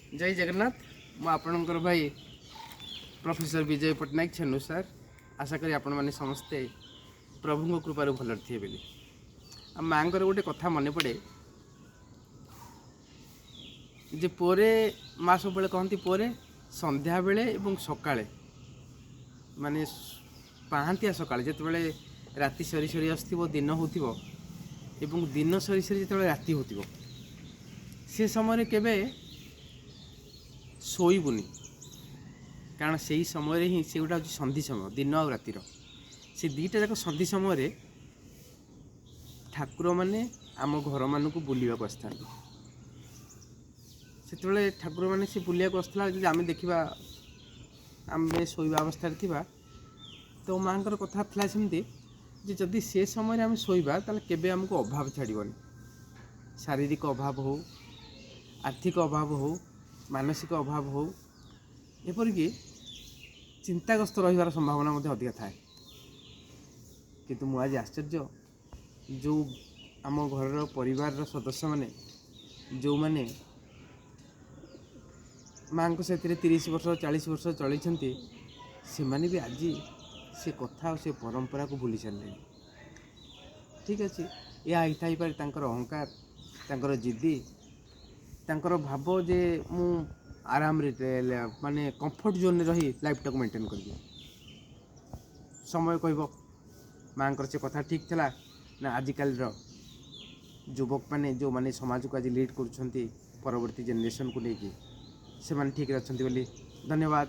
जय जगन्नाथ मु आपणकर भाई प्रोफेसर विजय पट्टनायक छेनु सर आशा करी आपण मैंने समस्ते प्रभु कृपार भल थे बोली माँ गोटे कथा मन पड़े जे पोरे माँ सब बेले कहती पोरे संध्या बेले एवं सकाळे माने पाहांतिया सकाळे जिते राति सरी सरी आसो दिन हो दिन सरी सरी जो राति हो से समय केवे शोबुनि कारण से ही समय ही से गोटा हूँ संधि समय दिन आ रातिर से दीटा जाक संधि समय ठाकुर मैंने आम घर मान को बुलवाक आसता से ठाकुर मैंने से बुलवाक आसला आम देखा आम शोवा अवस्था थी तो माँ कथा था सेमती जदि से समय आम शोवा केबे आमको अभाव छाड़बनी शारीरिक अभाव हो आर्थिक अभाव हो मानसिक अभाव हो एपरिक चिंताग्रस्त रही संभावना अधिक थाए किंतु मुझे आश्चर्य जो आम घर परिवार सदस्य माने जो माने माँ को से 30 वर्ष 40 वर्ष चलती से माने भी आज से कथा से परंपरा को भूली सारे ठीक अच्छे यह होता है अहंकार तांकर जिद्दी तांकर भाव जे मु आराम रे माने कंफर्ट जोन रही लाइफ टाक मेंटेन कर समय कहब माँ से कथा ठीक थला ना आजिकल युवक माने जो माने समाज को आज लीड कर परवर्ती जेनरेशन को लेकिन से माने ठीक अच्छा बोली धन्यवाद।